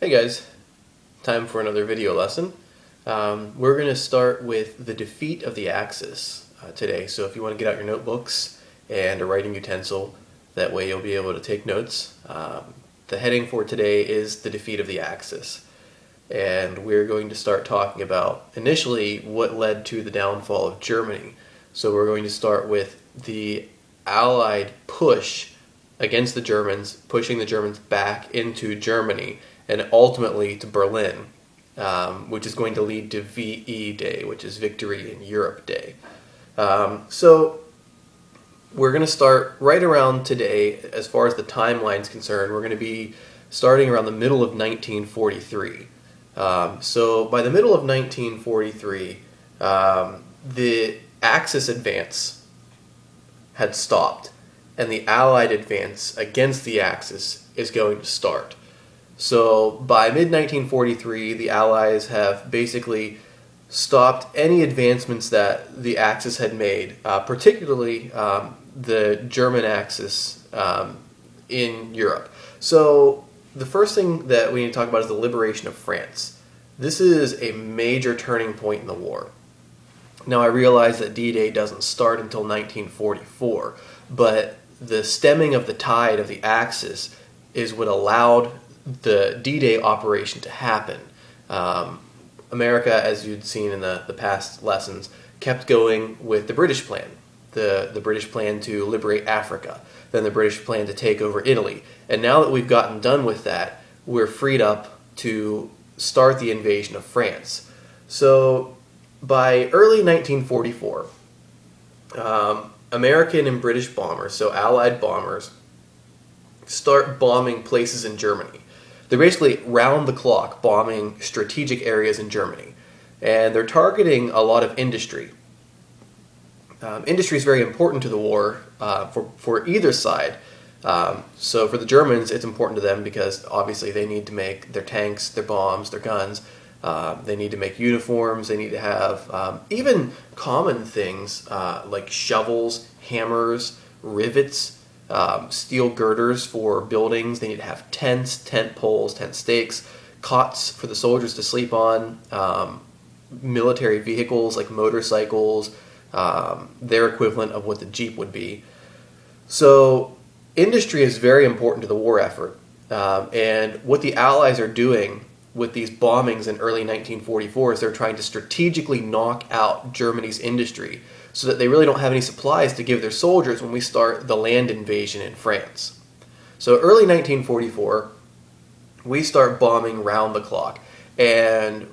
Hey guys, time for another video lesson. We're going to start with the defeat of the Axis today. So if you want to get out your notebooks and a writing utensil, that way you'll be able to take notes. The heading for today is the defeat of the Axis. And we're going to start talking about initially what led to the downfall of Germany. So we're going to start with the Allied push against the Germans, pushing the Germans back into Germany and ultimately to Berlin, which is going to lead to VE Day, which is Victory in Europe Day. So we're going to start right around today. As far as the timeline is concerned, we're going to be starting around the middle of 1943. So by the middle of 1943, the Axis advance had stopped, and the Allied advance against the Axis is going to start. So by mid-1943, the Allies have basically stopped any advancements that the Axis had made, particularly the German Axis in Europe. So the first thing that we need to talk about is the liberation of France. This is a major turning point in the war. Now I realize that D-Day doesn't start until 1944, but the stemming of the tide of the Axis is what allowed the D-Day operation to happen. America, as you'd seen in the past lessons, kept going with the British plan. The British plan to liberate Africa, then the British plan to take over Italy. And now that we've gotten done with that, we're freed up to start the invasion of France. So by early 1944, American and British bombers, so Allied bombers, start bombing places in Germany. They're basically round the clock bombing strategic areas in Germany. And they're targeting a lot of industry. Industry is very important to the war for either side. So for the Germans, it's important to them because obviously they need to make their tanks, their bombs, their guns. They need to make uniforms. They need to have even common things like shovels, hammers, rivets, steel girders for buildings. They need to have tents, tent poles, tent stakes, cots for the soldiers to sleep on, military vehicles like motorcycles, their equivalent of what the Jeep would be. So industry is very important to the war effort. And what the Allies are doing with these bombings in early 1944 is they're trying to strategically knock out Germany's industry so that they really don't have any supplies to give their soldiers when we start the land invasion in France. So early 1944, we start bombing round the clock, and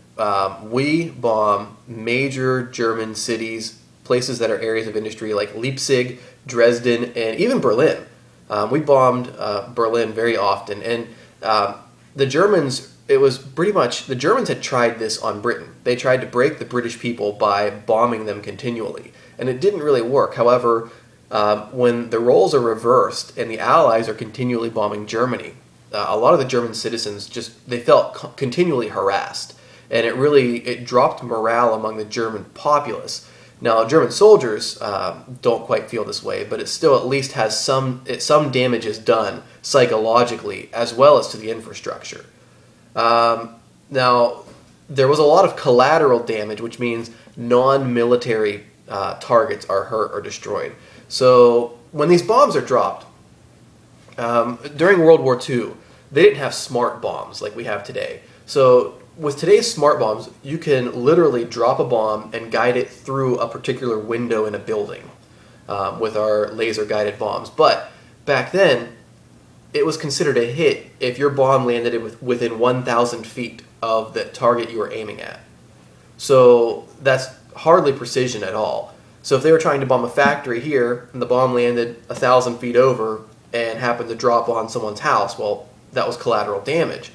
we bomb major German cities, places that are areas of industry like Leipzig, Dresden, and even Berlin. We bombed Berlin very often, and the Germans, it was pretty much, the Germans had tried this on Britain. They tried to break the British people by bombing them continually, and it didn't really work. However, when the roles are reversed and the Allies are continually bombing Germany, a lot of the German citizens they felt continually harassed, and it dropped morale among the German populace. Now, German soldiers don't quite feel this way, but it still at least has some damage is done psychologically as well as to the infrastructure. Now, there was a lot of collateral damage, which means non-military targets are hurt or destroyed. So when these bombs are dropped, during World War II, they didn't have smart bombs like we have today. So with today's smart bombs, you can literally drop a bomb and guide it through a particular window in a building with our laser-guided bombs. But back then, it was considered a hit if your bomb landed within 1,000 feet of the target you were aiming at. So that's hardly precision at all. So if they were trying to bomb a factory here, and the bomb landed 1,000 feet over and happened to drop on someone's house, well, that was collateral damage.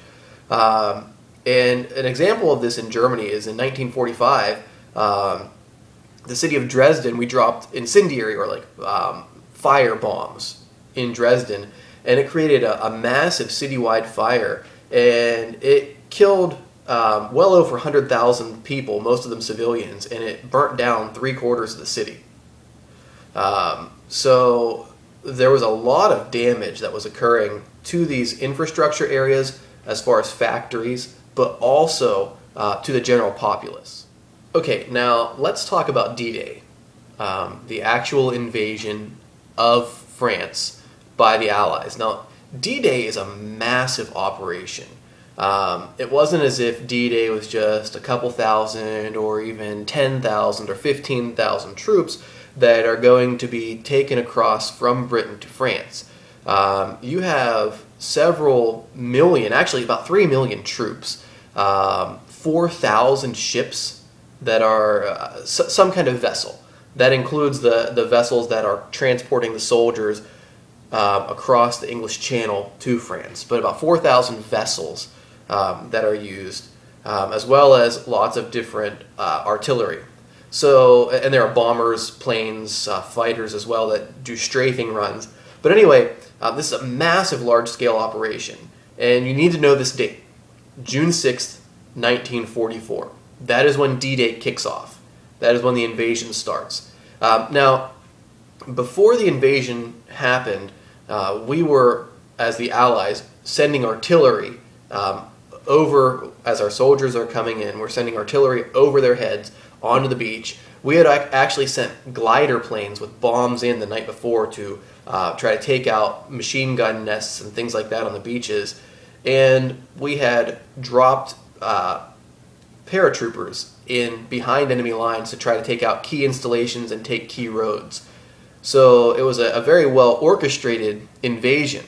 And an example of this in Germany is in 1945, the city of Dresden, we dropped incendiary or fire bombs in Dresden, and it created a massive citywide fire, and it killed well over 100,000 people, most of them civilians, and it burnt down 3/4 of the city. So there was a lot of damage that was occurring to these infrastructure areas, as far as factories, but also to the general populace. Okay, now let's talk about D-Day, the actual invasion of France by the Allies. Now, D-Day is a massive operation. It wasn't as if D-Day was just a couple thousand or even 10,000 or 15,000 troops that are going to be taken across from Britain to France. You have several million, actually about 3 million troops, 4,000 ships that are some kind of vessel. That includes the vessels that are transporting the soldiers across the English Channel to France, but about 4,000 vessels that are used, as well as lots of different artillery. So, and there are bombers, planes, fighters as well that do strafing runs. But anyway, this is a massive, large-scale operation, and you need to know this date, June 6th, 1944. That is when D-Day kicks off. That is when the invasion starts. Now, before the invasion happened, we were, as the Allies, sending artillery over, as our soldiers are coming in, we're sending artillery over their heads onto the beach. We had actually sent glider planes with bombs in the night before to try to take out machine gun nests and things like that on the beaches. And we had dropped paratroopers in behind enemy lines to try to take out key installations and take key roads. So it was a very well orchestrated invasion,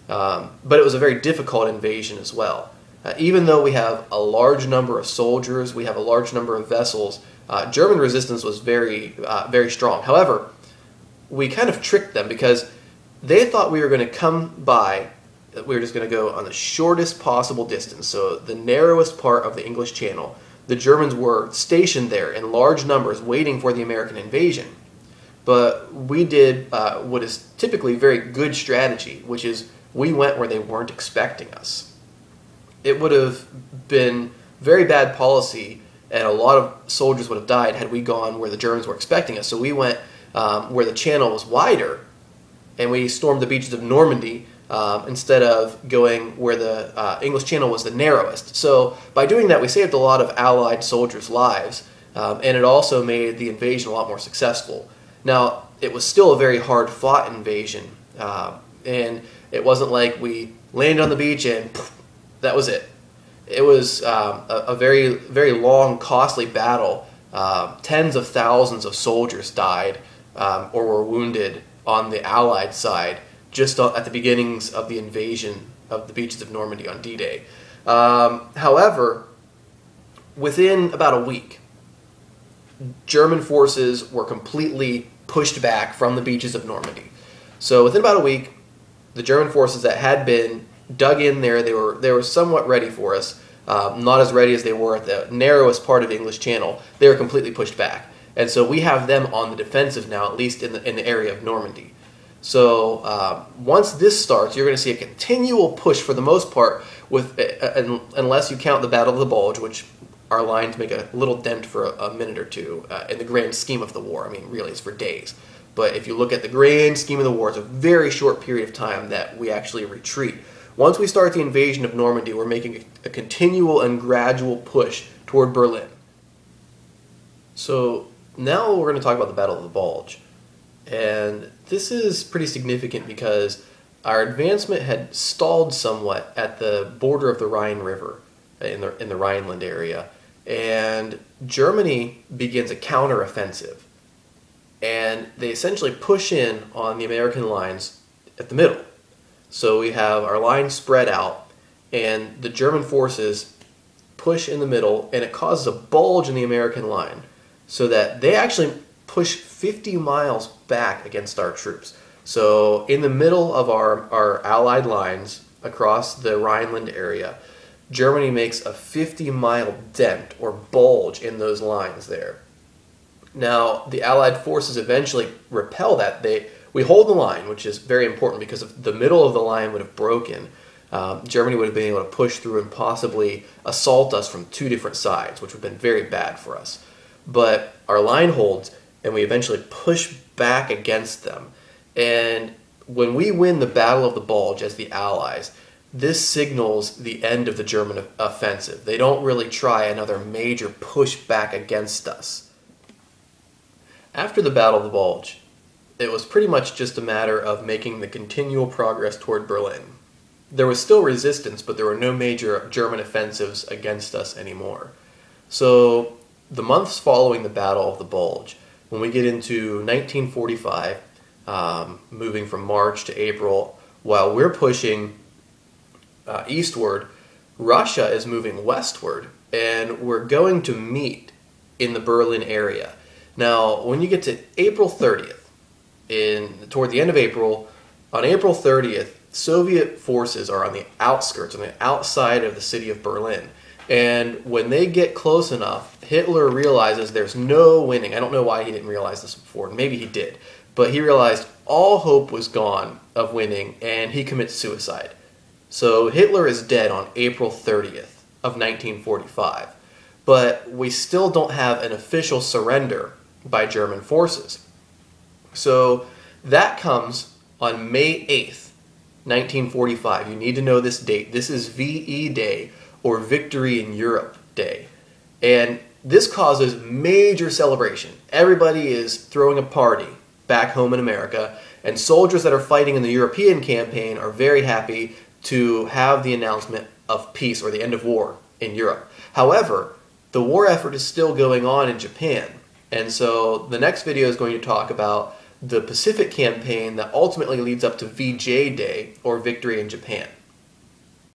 but it was a very difficult invasion as well. Even though we have a large number of soldiers, we have a large number of vessels, German resistance was very strong. However, we kind of tricked them because they thought we were going to come by, we were just going to go on the shortest possible distance, so the narrowest part of the English Channel. The Germans were stationed there in large numbers waiting for the American invasion. But we did what is typically very good strategy, which is we went where they weren't expecting us. It would have been very bad policy, and a lot of soldiers would have died had we gone where the Germans were expecting us. So we went where the channel was wider, and we stormed the beaches of Normandy instead of going where the English Channel was the narrowest. So by doing that, we saved a lot of Allied soldiers' lives, and it also made the invasion a lot more successful. Now, it was still a very hard-fought invasion, and it wasn't like we landed on the beach and poof, that was it. It was a very, very long, costly battle. Tens of thousands of soldiers died or were wounded on the Allied side just at the beginnings of the invasion of the beaches of Normandy on D-Day. However, within about a week, German forces were completely pushed back from the beaches of Normandy. So within about a week, the German forces that had been dug in there, they were somewhat ready for us, not as ready as they were at the narrowest part of the English Channel. They were completely pushed back. And so we have them on the defensive now, at least in the area of Normandy. So once this starts, you're going to see a continual push for the most part, unless you count the Battle of the Bulge, which our lines make a little dent for a minute or two in the grand scheme of the war. I mean, really, it's for days. But if you look at the grand scheme of the war, it's a very short period of time that we actually retreat. Once we start the invasion of Normandy, we're making a continual and gradual push toward Berlin. So now we're going to talk about the Battle of the Bulge. And this is pretty significant because our advancement had stalled somewhat at the border of the Rhine River in the Rhineland area. And Germany begins a counteroffensive. And they essentially push in on the American lines at the middle. So we have our lines spread out, and the German forces push in the middle, and it causes a bulge in the American line so that they actually push 50 miles back against our troops. So in the middle of our Allied lines across the Rhineland area, Germany makes a 50-mile dent or bulge in those lines there. Now, the Allied forces eventually repel that. We hold the line, which is very important because if the middle of the line would have broken, Germany would have been able to push through and possibly assault us from two different sides, which would have been very bad for us. But our line holds, and we eventually push back against them. And when we win the Battle of the Bulge as the Allies, this signals the end of the German offensive. They don't really try another major push back against us. After the Battle of the Bulge, it was pretty much just a matter of making the continual progress toward Berlin. There was still resistance, but there were no major German offensives against us anymore. So the months following the Battle of the Bulge, when we get into 1945, moving from March to April, while we're pushing eastward, Russia is moving westward, and we're going to meet in the Berlin area. Now, when you get to April 30th, toward the end of April, on April 30th, Soviet forces are on the outskirts, on the outside of the city of Berlin. And when they get close enough, Hitler realizes there's no winning. I don't know why he didn't realize this before. Maybe he did. But he realized all hope was gone of winning, and he commits suicide. So Hitler is dead on April 30th of 1945. But we still don't have an official surrender by German forces. So that comes on May 8th, 1945. You need to know this date. This is VE Day, or Victory in Europe Day. And this causes major celebration. Everybody is throwing a party back home in America, and soldiers that are fighting in the European campaign are very happy to have the announcement of peace or the end of war in Europe. However, the war effort is still going on in Japan. And so the next video is going to talk about the Pacific campaign that ultimately leads up to VJ Day, or Victory in Japan.